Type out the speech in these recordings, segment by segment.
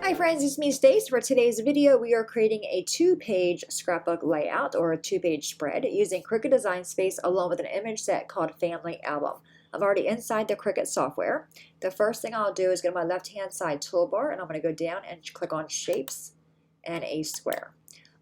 Hi friends, it's me Stace. For today's video, we are creating a two-page scrapbook layout or a two-page spread using Cricut Design Space along with an image set called Family Album. I'm already inside the Cricut software. The first thing I'll do is go to my left-hand side toolbar and I'm going to go down and click on Shapes and a Square.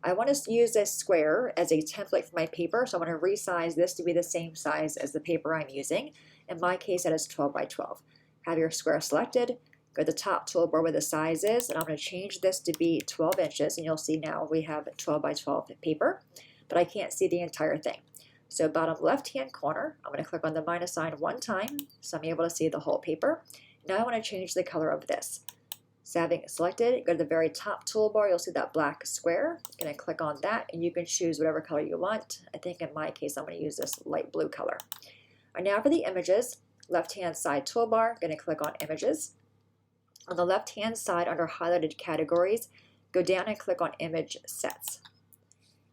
I want to use this square as a template for my paper, so I'm going to resize this to be the same size as the paper I'm using. In my case, that is 12 by 12. Have your square selected. Go to the top toolbar where the size is, and I'm going to change this to be 12 inches, and you'll see now we have 12 by 12 paper, but I can't see the entire thing. So bottom left-hand corner, I'm going to click on the minus sign one time, so I'm able to see the whole paper. Now I want to change the color of this. So having it selected, go to the very top toolbar, you'll see that black square. I'm going to click on that, and you can choose whatever color you want. I think in my case, I'm going to use this light blue color. All right, now for the images, left-hand side toolbar, going to click on Images. On the left-hand side under highlighted categories, go down and click on Image Sets.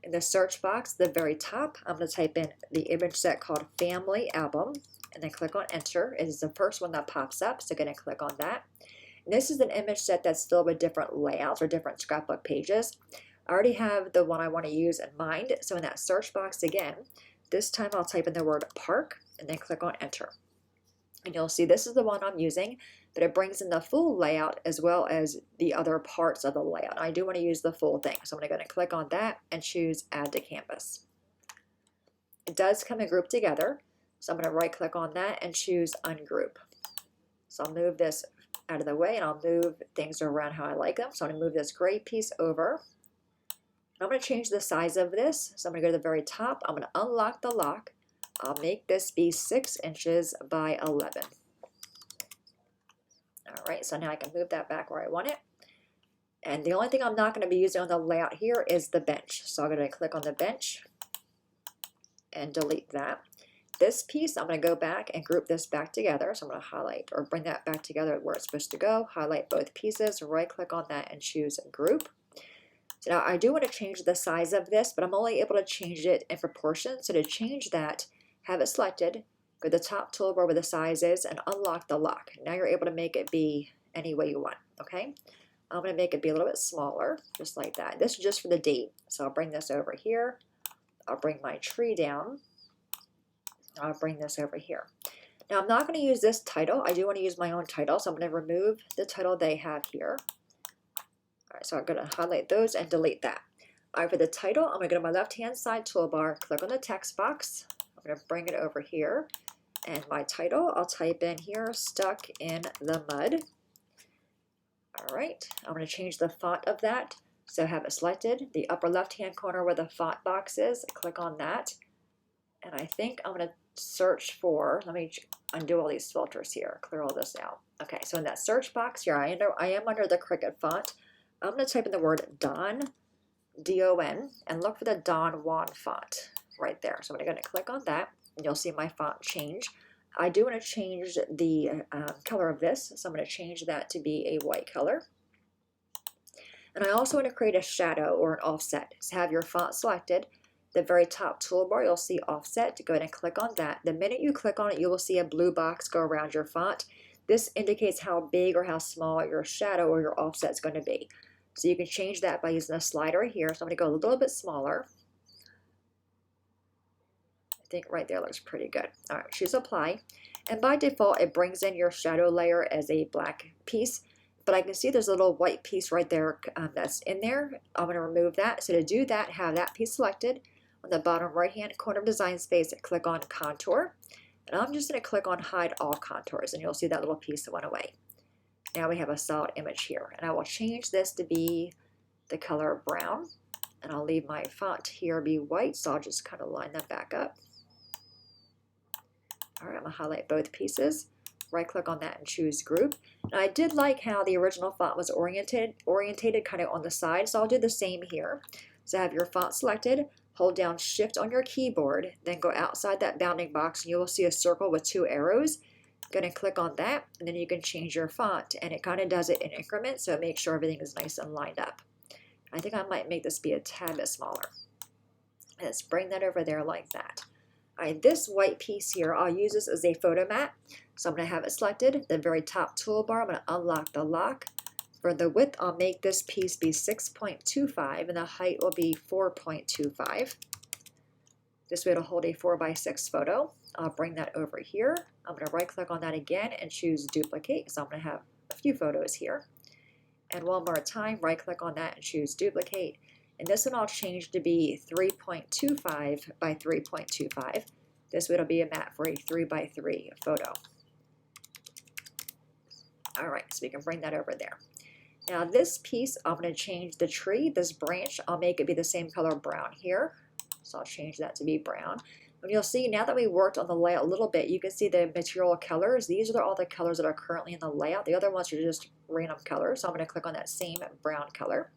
In the search box, the very top, I'm going to type in the image set called Family Album, and then click on Enter. It is the first one that pops up, so I'm going to click on that. And this is an image set that's filled with different layouts or different scrapbook pages. I already have the one I want to use in mind, so in that search box again, this time I'll type in the word Park, and then click on Enter. And you'll see this is the one I'm using, but it brings in the full layout as well as the other parts of the layout. I do want to use the full thing, so I'm going to click on that and choose Add to Canvas. It does come and group together, so I'm going to right click on that and choose Ungroup. So I'll move this out of the way and I'll move things around how I like them. So I'm going to move this gray piece over. I'm going to change the size of this, so I'm going to go to the very top. I'm going to unlock the lock. I'll make this be 6 inches by 11. All right, so now I can move that back where I want it. And the only thing I'm not going to be using on the layout here is the bench. So I'm going to click on the bench and delete that. This piece, I'm going to go back and group this back together. So I'm going to highlight or bring that back together where it's supposed to go. Highlight both pieces, right click on that and choose Group. So now I do want to change the size of this, but I'm only able to change it in proportion. So to change that, have it selected, go to the top toolbar where the size is, and unlock the lock. Now you're able to make it be any way you want, okay? I'm going to make it be a little bit smaller, just like that. This is just for the date. So I'll bring this over here. I'll bring my tree down. I'll bring this over here. Now I'm not going to use this title. I do want to use my own title, so I'm going to remove the title they have here. All right, so I'm going to highlight those and delete that. All right, for the title, I'm going to go to my left-hand side toolbar, click on the text box. I'm going to bring it over here, and my title, I'll type in here, Stuck in the Mud. All right, I'm going to change the font of that, so have it selected. The upper left-hand corner where the font box is, click on that, and I think I'm going to search for, let me undo all these filters here, clear all this out. Okay, so in that search box here, I am under the Cricut font. I'm going to type in the word Don, D-O-N, and look for the Don Juan font right there. So I'm going to click on that, and you'll see my font change. I do want to change the color of this, so I'm going to change that to be a white color. And I also want to create a shadow or an offset. So have your font selected. The very top toolbar, you'll see offset. Go ahead and click on that. The minute you click on it, you will see a blue box go around your font. This indicates how big or how small your shadow or your offset is going to be. So you can change that by using a slider here. So I'm going to go a little bit smaller. I think right there looks pretty good. All right, choose Apply. And by default, it brings in your shadow layer as a black piece. But I can see there's a little white piece right there that's in there. I'm going to remove that. So to do that, have that piece selected. On the bottom right-hand corner of Design Space, click on Contour. And I'm just going to click on Hide All Contours, and you'll see that little piece that went away. Now we have a solid image here. And I will change this to be the color brown. And I'll leave my font here be white, so I'll just kind of line that back up. All right, I'm going to highlight both pieces. Right-click on that and choose Group. And I did like how the original font was oriented kind of on the side, so I'll do the same here. So have your font selected, hold down Shift on your keyboard, then go outside that bounding box, and you will see a circle with 2 arrows. Go ahead and click on that, and then you can change your font, and it kind of does it in increments, so it makes sure everything is nice and lined up. I think I might make this be a tad bit smaller. Let's bring that over there like that. All right, this white piece here, I'll use this as a photo mat. So I'm going to have it selected. The very top toolbar, I'm going to unlock the lock. For the width, I'll make this piece be 6.25 and the height will be 4.25. This way it'll hold a 4x6 photo. I'll bring that over here. I'm going to right click on that again and choose duplicate. So I'm going to have a few photos here. And one more time, right click on that and choose duplicate. And this one I'll change to be 3.25 by 3.25. This way it'll be a mat for a 3x3 photo. All right, so we can bring that over there. Now this piece, I'm going to change the tree, this branch, I'll make it be the same color brown here. So I'll change that to be brown. And you'll see now that we worked on the layout a little bit, you can see the material colors. These are all the colors that are currently in the layout. The other ones are just random colors. So I'm going to click on that same brown color.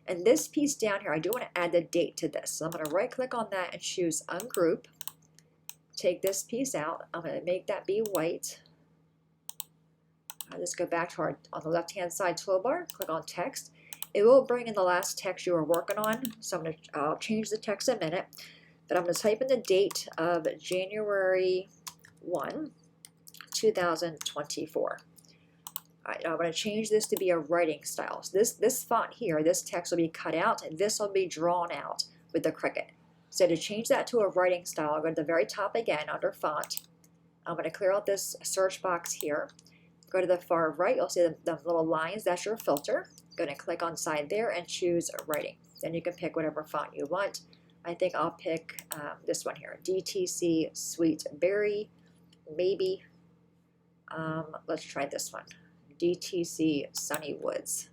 And this piece down here, I do want to add the date to this. So I'm going to right click on that and choose ungroup. Take this piece out. I'm going to make that be white. I'll just go back to on the left hand side toolbar, click on text. It will bring in the last text you were working on. So I'll change the text in a minute. But I'm going to type in the date of January 1, 2024. All right, now I'm going to change this to be a writing style. So this font here, this text will be cut out, and this will be drawn out with the Cricut. So to change that to a writing style, I'll go to the very top again under font. I'm going to clear out this search box here. Go to the far right, you'll see the little lines, that's your filter. Go ahead and click on side there and choose writing. Then you can pick whatever font you want. I think I'll pick this one here, DTC Sweet Berry, maybe. Let's try this one, DTC Sunny Woods.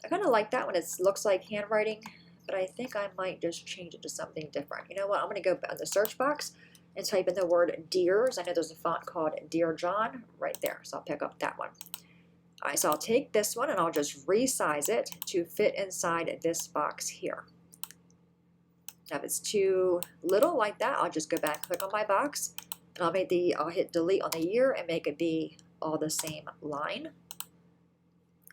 I kind of like that one. It looks like handwriting, but I think I might just change it to something different. You know what? I'm going to go on the search box and type in the word Deers. I know there's a font called Dear John right there, so I'll pick up that one. All right, so I'll take this one and I'll just resize it to fit inside this box here. Now if it's too little like that, I'll just go back, click on my box, and I'll hit delete on the year and make it be all the same line.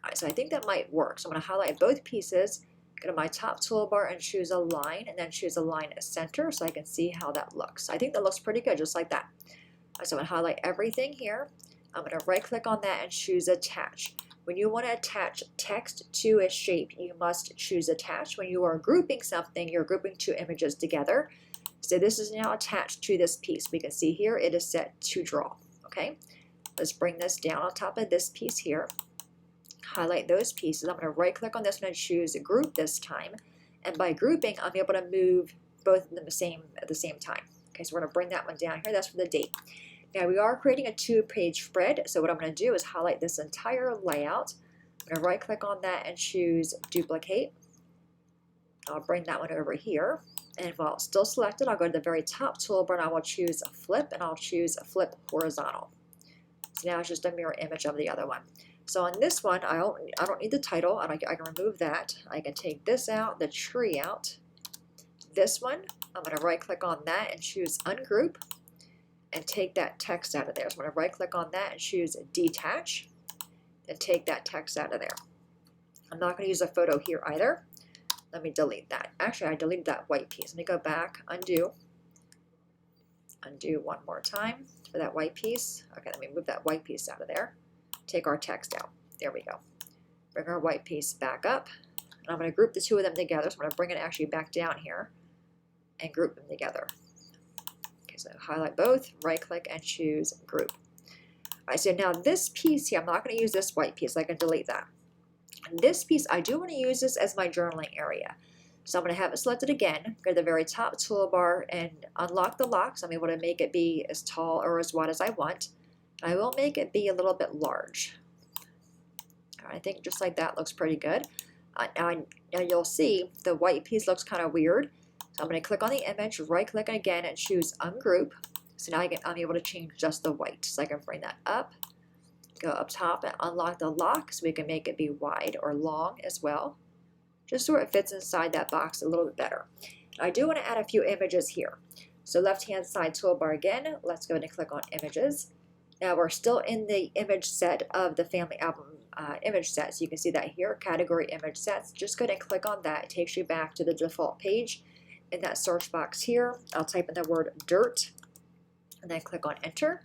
All right, so I think that might work. So I'm going to highlight both pieces, go to my top toolbar and choose a line, and then choose a line center so I can see how that looks. I think that looks pretty good, just like that. All right, so I'm going to highlight everything here. I'm going to right click on that and choose attach. When you want to attach text to a shape, you must choose attach. When you are grouping something, you're grouping two images together. So this is now attached to this piece. We can see here it is set to draw. Okay, let's bring this down on top of this piece here. Highlight those pieces. I'm going to right click on this one and choose group this time. And by grouping, I'm able to move both of them at the same time. Okay, so we're going to bring that one down here. That's for the date. Now we are creating a 2-page spread, so what I'm going to do is highlight this entire layout. I'm going to right click on that and choose duplicate. I'll bring that one over here, and while it's still selected, I'll go to the very top toolbar and I will choose flip, and I'll choose flip horizontal. So now it's just a mirror image of the other one. So on this one, I don't need the title, and I can remove that. I can take this out, the tree out. This one, I'm going to right click on that and choose ungroup, and take that text out of there. So I'm going to right click on that and choose detach and take that text out of there. I'm not going to use a photo here either. Let me delete that. Actually, I deleted that white piece. Let me go back, undo one more time for that white piece. Okay, let me move that white piece out of there. Take our text out. There we go. Bring our white piece back up. And I'm going to group the two of them together. So I'm going to bring it actually back down here and group them together. So highlight both, right click and choose group. All right, so now this piece here, I'm not going to use this white piece. I can delete that. And this piece, I do want to use this as my journaling area. So I'm going to have it selected again, go to the very top toolbar and unlock the lock. So I'm able to make it be as tall or as wide as I want. I will make it be a little bit large. All right, I think just like that looks pretty good. Now you'll see the white piece looks kind of weird. So I'm going to click on the image, right click again and choose ungroup. So now I'm able to change just the white. So I can bring that up, go up top and unlock the lock so we can make it be wide or long as well, just so it fits inside that box a little bit better. I do want to add a few images here. So left hand side toolbar again, let's go ahead and click on images. Now we're still in the image set of the family album image set. So you can see that here, category image sets. Just go ahead and click on that. It takes you back to the default page. In that search box here, I'll type in the word dirt and then click on enter.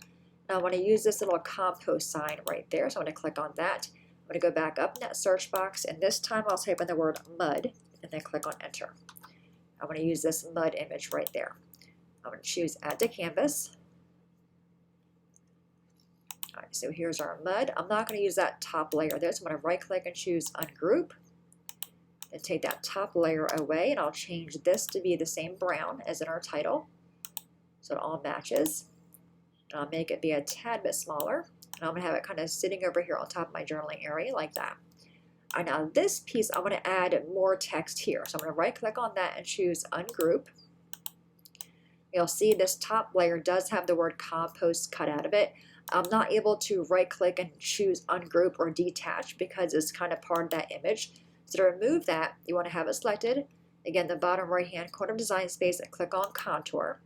Now I want to use this little compost sign right there, so I'm going to click on that. I'm going to go back up in that search box, and this time I'll type in the word mud and then click on enter. I'm going to use this mud image right there. I'm going to choose add to canvas. All right, so here's our mud. I'm not going to use that top layer there, so I'm going to right click and choose ungroup and take that top layer away, and I'll change this to be the same brown as in our title so it all matches. And I'll make it be a tad bit smaller, and I'm going to have it kind of sitting over here on top of my journaling area like that. And now this piece, I'm going to add more text here. So I'm going to right click on that and choose ungroup. You'll see this top layer does have the word compost cut out of it. I'm not able to right click and choose ungroup or detach because it's kind of part of that image. So to remove that, you want to have it selected. Again, the bottom right hand corner of design space and click on contour.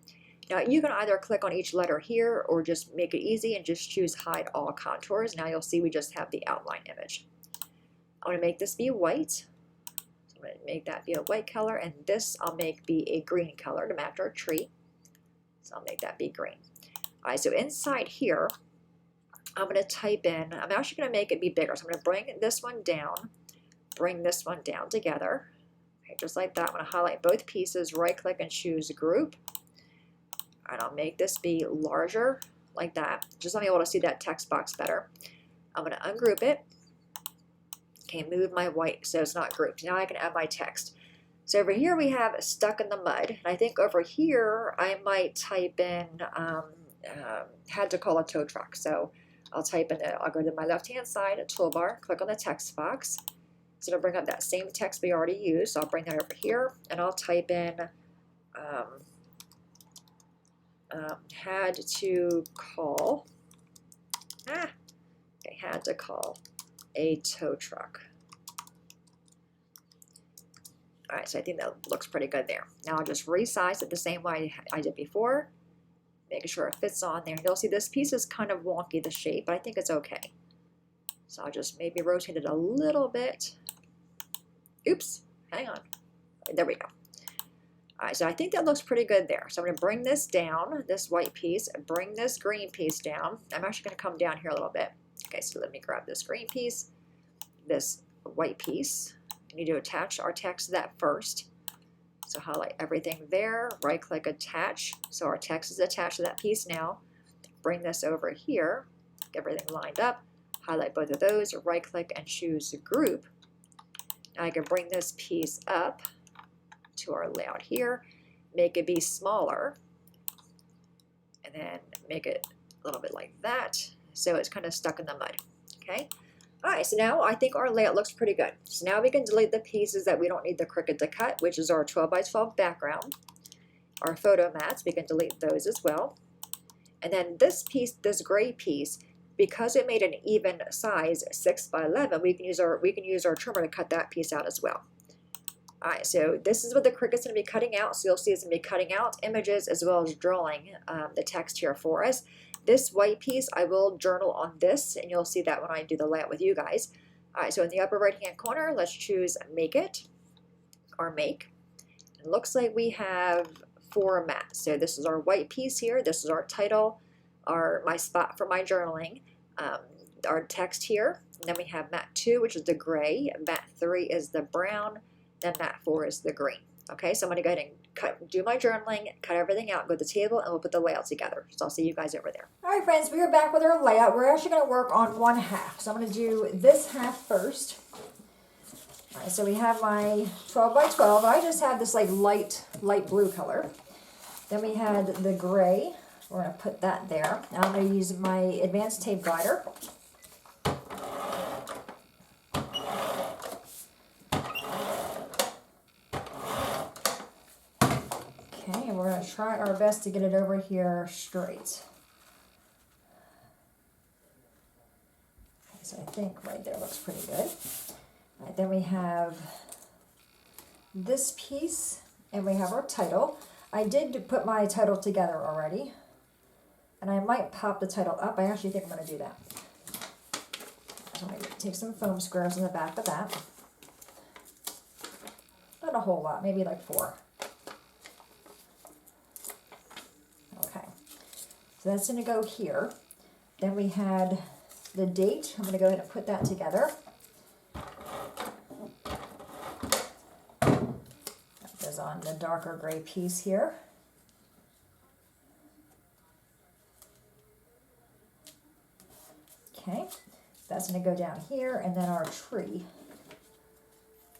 Now you can either click on each letter here or just make it easy and just choose hide all contours. Now you'll see we just have the outline image. I'm going to make this be white. So I'm going to make that be a white color, and this I'll make be a green color to match our tree. So I'll make that be green. All right, so inside here, I'm going to type in, I'm actually going to make it be bigger. So I'm going to bring this one down, bring this one down together. Okay, just like that. I'm going to highlight both pieces, right click and choose group. And I'll make this be larger like that. Just let me be able to see that text box better. I'm going to ungroup it. Okay, move my white so it's not grouped. Now I can add my text. So over here we have stuck in the mud. And I think over here I might type in had to call a tow truck. So I'll type in it. I'll go to my left hand side, toolbar, click on the text box. So it'll bring up that same text we already used. So I'll bring that over here and I'll type in had to call. Okay, had to call a tow truck. All right, so I think that looks pretty good there. Now I'll just resize it the same way I did before, making sure it fits on there. You'll see this piece is kind of wonky, the shape, but I think it's okay. So I'll just maybe rotate it a little bit. Oops, hang on. There we go. All right, so I think that looks pretty good there. So I'm going to bring this down, this white piece, and bring this green piece down. I'm actually going to come down here a little bit. Okay, so let me grab this green piece, this white piece. We need to attach our text to that first. So highlight everything there, right click attach. So our text is attached to that piece now. Bring this over here, get everything lined up, highlight both of those, right click and choose group. Now I can bring this piece up to our layout here, make it be smaller, and then make it a little bit like that. So it's kind of stuck in the mud, okay? All right, so now I think our layout looks pretty good. So now we can delete the pieces that we don't need the Cricut to cut, which is our 12 by 12 background. Our photo mats, we can delete those as well. And then this piece, this gray piece, because it made an even size 6 by 11, we can use our trimmer to cut that piece out as well. All right, so this is what the Cricut's going to be cutting out. So you'll see it's going to be cutting out images as well as drawing the text here for us. This white piece, I will journal on this, and you'll see that when I do the layout with you guys. All right, so in the upper right-hand corner, let's choose Make It, or Make. It looks like we have 4 mats. So this is our white piece here. This is our title, my spot for my journaling, our text here. And then we have mat 2, which is the gray. Mat 3 is the brown. Then mat 4 is the green. Okay, so I'm going to go ahead and do my journaling, cut everything out, go to the table, and we'll put the layout together. So I'll see you guys over there. All right, friends, we are back with our layout. We're actually going to work on one half. So I'm going to do this half first. All right, so we have my 12 by 12. I just have this like light blue color. Then we had the gray. We're going to put that there. Now I'm going to use my advanced tape glider. Okay, and we're going to try our best to get it over here straight. Okay, so I think right there looks pretty good. All right, then we have this piece, and we have our title. I did put my title together already, and I might pop the title up. I actually think I'm going to do that. So I'm going to take some foam squares in the back of that. Not a whole lot, maybe like 4. Okay, so that's going to go here. Then we had the date. I'm going to go ahead and put that together. goes on the darker gray piece here. Okay, that's going to go down here, and then our tree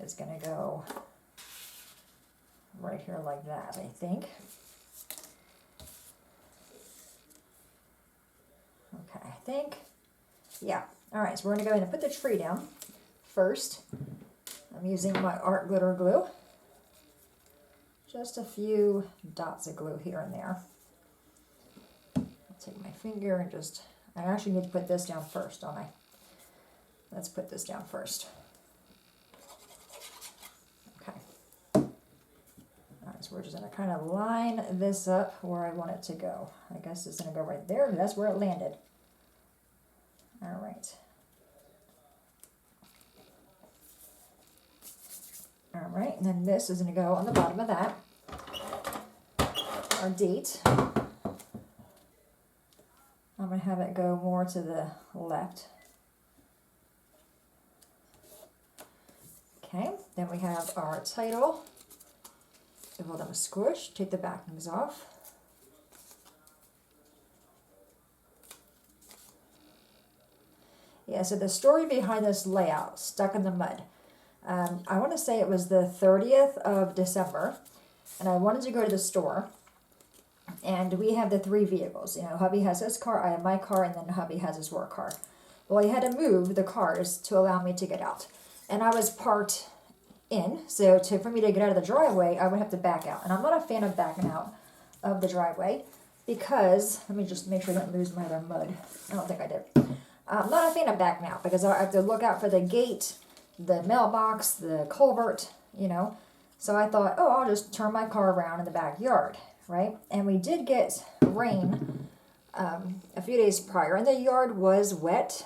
is going to go right here like that, I think. Okay, I think, yeah. All right, so we're going to go ahead and put the tree down first. I'm using my art glitter glue. Just a few dots of glue here and there. I'll take my finger and just, I actually need to put this down first, don't I? Let's put this down first. Okay. All right, so we're just going to kind of line this up where I want it to go. I guess it's going to go right there. That's where it landed. All right. All right, and then this is going to go on the bottom of that. Our date. I'm going to have it go more to the left. Okay, then we have our title. Give them a squish, take the backings off. Yeah, so the story behind this layout, Stuck in the Mud. I want to say it was the 30th of December, and I wanted to go to the store, and we have the 3 vehicles. You know, hubby has his car, I have my car, and then hubby has his work car. Well, he had to move the cars to allow me to get out, and I was parked in, so for me to get out of the driveway, I would have to back out, and I'm not a fan of backing out of the driveway, because, let me just make sure I don't lose my other mud. I don't think I did. I'm not a fan of backing out, because I have to look out for the gate, the mailbox, the culvert, you know. So I thought, oh, I'll just turn my car around in the backyard, right? And we did get rain a few days prior, and the yard was wet.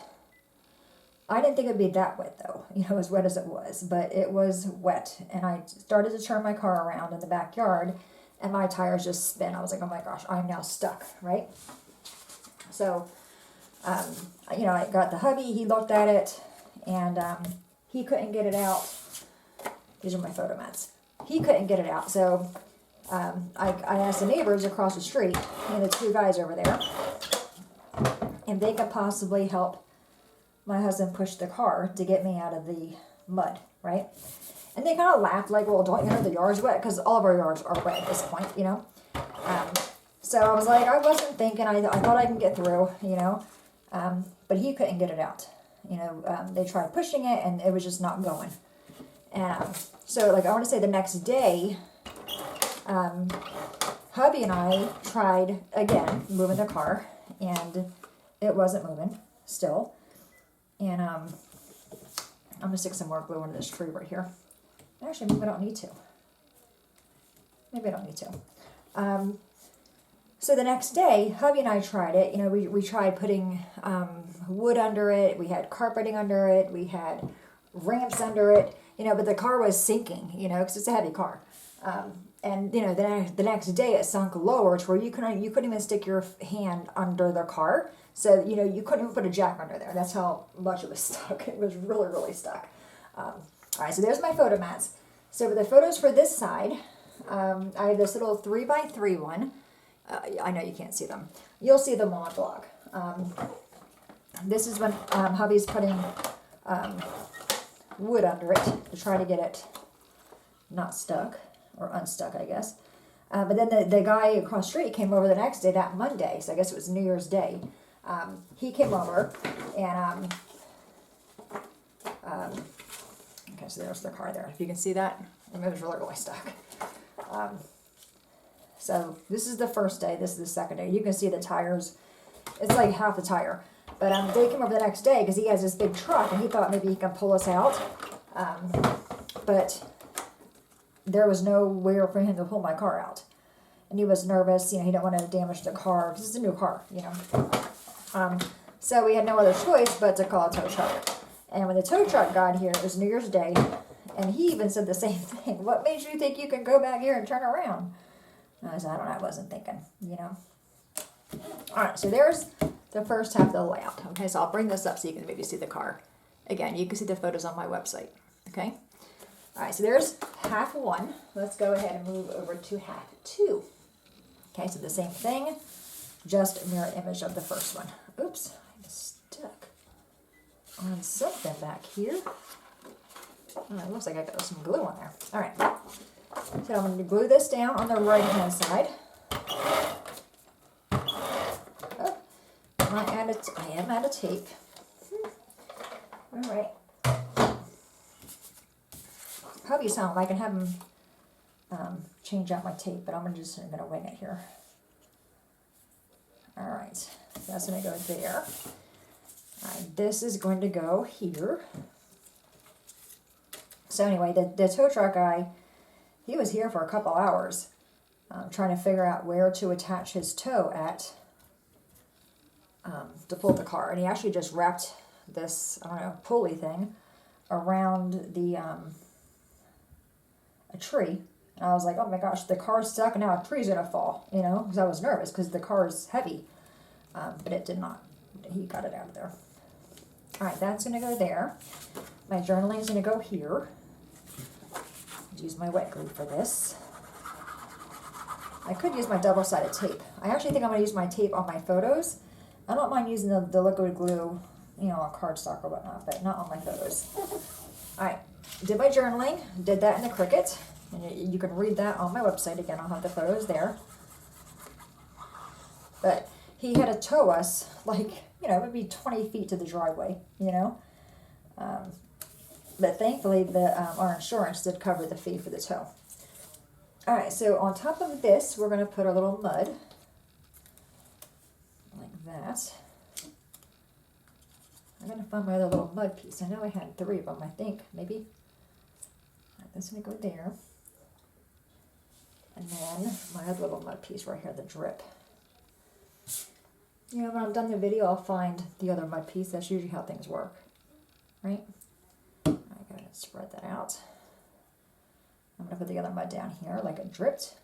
I didn't think it'd be that wet, though, you know, as wet as it was, but it was wet. And I started to turn my car around in the backyard, and my tires just spin. I was like, oh my gosh, I'm now stuck, right? So, you know, I got the hubby, he looked at it, and he couldn't get it out. These are my photo mats. He couldn't get it out, so I asked the neighbors across the street, you know, the 2 guys over there, if they could possibly help my husband push the car to get me out of the mud, right? And they kind of laughed, like, well, don't you know the yard's wet? Because all of our yards are wet at this point, you know? So I was like, I wasn't thinking, I thought I can get through, you know? But he couldn't get it out. You know, they tried pushing it, and it was just not going. And so, like, I want to say the next day, hubby and I tried again moving the car, and it wasn't moving still. And I'm gonna stick some more glue into this tree right here. Actually, maybe I don't need to. Maybe I don't need to. So the next day, hubby and I tried it. You know, we tried putting wood under it. We had carpeting under it. We had ramps under it. You know, but the car was sinking, you know, because it's a heavy car. And, you know, the next day it sunk lower to where you couldn't even stick your hand under the car. So, you know, you couldn't even put a jack under there. That's how much it was stuck. It was really, really stuck. All right, so there's my photo mats. So for the photos for this side, I have this little 3x3 one. I know you can't see them. You'll see them on blog. This is when hubby's putting wood under it to try to get it not stuck, or unstuck, I guess. But then the guy across the street came over the next day, that Monday, so I guess it was New Year's Day. He came over, and okay, so there's the car there. If you can see that, it was really, really stuck. So this is the first day. This is the second day. You can see the tires. It's like half the tire. But they came over the next day because he has this big truck, and he thought maybe he can pull us out. But there was nowhere for him to pull my car out. And he was nervous. You know, he didn't want to damage the car because it's a new car, you know. So we had no other choice but to call a tow truck. And when the tow truck got here, it was New Year's Day, and he even said the same thing. What made you think you can go back here and turn around? And I said, I don't know, I wasn't thinking, you know. All right, so there's the first half of the layout. Okay, so I'll bring this up so you can maybe see the car. Again, you can see the photos on my website, okay? All right, so there's half one. Let's go ahead and move over to half two. Okay, so the same thing, just a mirror image of the first one. Oops, I'm stuck on something back here. Oh, it looks like I got some glue on there. All right, so I'm going to glue this down on the right-hand side. Oh, I am out of tape. All right. Probably sound like I can have them change out my tape, but I'm just going to wing it here. All right, that's going to go there. All right, this is going to go here. So anyway, the tow truck guy, he was here for a couple hours trying to figure out where to attach his tow at to pull the car. And he actually just wrapped this, I don't know, pulley thing around the a tree. And I was like, oh my gosh, the car's stuck and now a tree's gonna fall, you know, because I was nervous because the car's heavy. But it did not. He got it out of there. All right, that's gonna go there. My journaling is gonna go here. Use my wet glue for this. I could use my double-sided tape. I actually think I'm gonna use my tape on my photos. I don't mind using the liquid glue, you know, on cardstock or whatnot, but not on my photos. All right, did my journaling, did that in the Cricut. And you can read that on my website. Again, I'll have the photos there. But he had to tow us, like, you know, maybe 20 feet to the driveway, you know. But thankfully, our insurance did cover the fee for the tow. All right, so on top of this, we're going to put a little mud, like that. I'm going to find my other little mud piece. I know I had 3 of them, I think, maybe. All right, that's going to go there. And then my other little mud piece right here, the drip. You know, when I'm done the video, I'll find the other mud piece. That's usually how things work, right? I gotta spread that out. I'm gonna put the other mud down here like it dripped,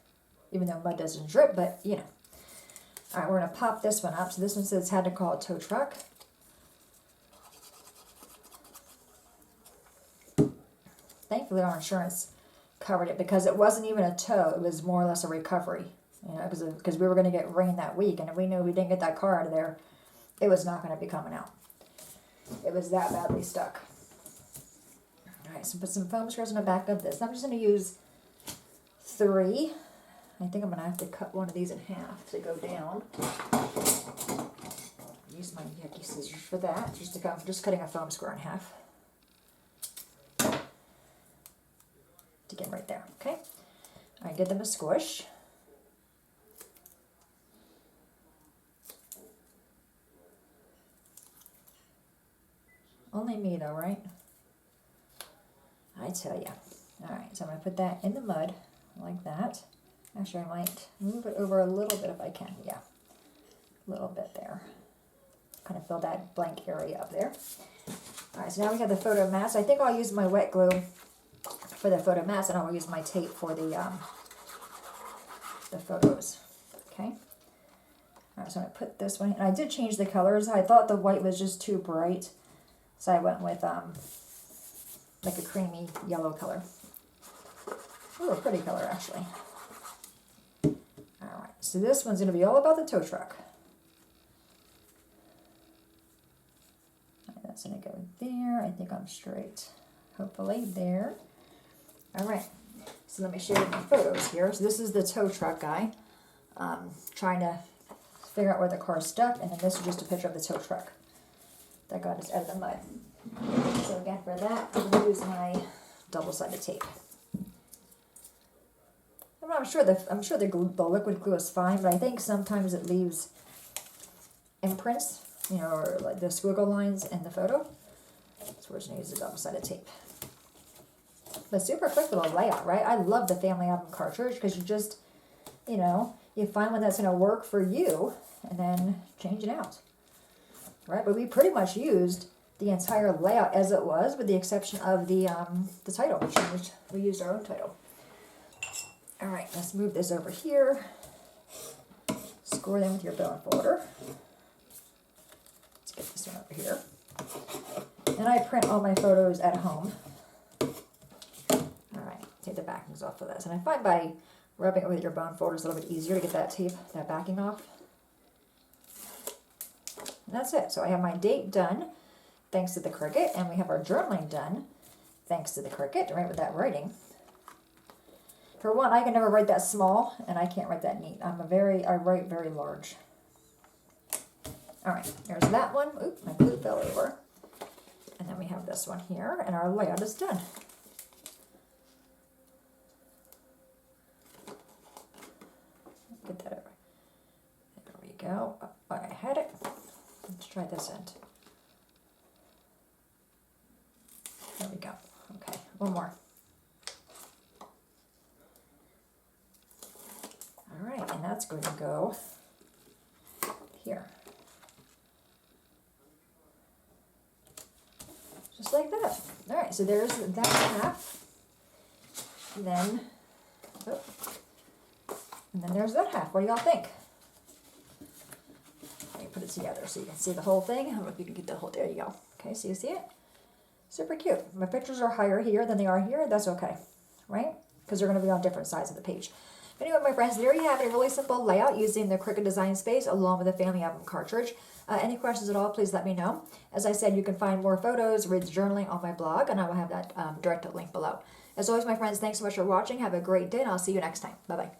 even though mud doesn't drip, but you know. All right, we're gonna pop this one up. So this one says had to call a tow truck. Thankfully, our insurance covered it because it wasn't even a tow. It was more or less a recovery. You know, because we were going to get rain that week, and if we knew we didn't get that car out of there, it was not going to be coming out. It was that badly stuck. All right, so put some foam squares on the back of this. I'm just going to use 3. I think I'm going to have to cut one of these in half to go down. Use my yucky scissors for that. Just cutting a foam square in half. To get right there, okay? All right, give them a squish. Only me though, right? I tell ya. All right, so I'm gonna put that in the mud like that. Actually, I might move it over a little bit if I can. Yeah, a little bit there. Kind of fill that blank area up there. All right, so now we have the photo mats. I think I'll use my wet glue for the photo mats, and I'll use my tape for the photos. Okay. All right, so I'm gonna put this one. And I did change the colors. I thought the white was just too bright. So I went with like a creamy yellow color. Ooh, a pretty color actually. All right, so this one's gonna be all about the tow truck. All right, that's gonna go there. I think I'm straight. Hopefully there. All right, so let me show you my photos here. So this is the tow truck guy trying to figure out where the car's stuck, and then this is just a picture of the tow truck that got us out of the mud. So again, for that, I'm going to use my double-sided tape. I'm sure the liquid glue is fine, but I think sometimes it leaves imprints, you know, or like the squiggle lines in the photo. So we're just going to use the double-sided tape. But super quick little layout, right? I love the family album cartridge because you just, you know, you find one that's going to work for you and then change it out. Right, but we pretty much used the entire layout as it was, with the exception of the title. We used our own title. All right, let's move this over here. Score them with your bone folder. Let's get this one over here. And I print all my photos at home. take the backings off of this. And I find by rubbing it with your bone folder is a little bit easier to get that tape, that backing off. And that's it. So I have my date done, thanks to the Cricut, and we have our journaling done, thanks to the Cricut, right, with that writing. For one, I can never write that small, and I can't write that neat. I write very large. All right, there's that one. Oop, my glue fell over. And then we have this one here, and our layout is done. Get that over. There we go. Oh, I had it. Let's try this end. There we go. Okay, one more. All right, and that's going to go here. Just like that. All right, so there's that half. Then, oh, and then there's that half. What do y'all think? Let me put it together so you can see the whole thing. I don't know if you can get the whole, there you go. Okay, so you see it? Super cute. My pictures are higher here than they are here. That's okay, right? Because they're going to be on different sides of the page. Anyway, my friends, there you have it, a really simple layout using the Cricut Design Space along with the Family Album cartridge. Any questions at all, please let me know. As I said, you can find more photos, reads, journaling on my blog, and I will have that direct link below. As always, my friends, thanks so much for watching. Have a great day, and I'll see you next time. Bye-bye.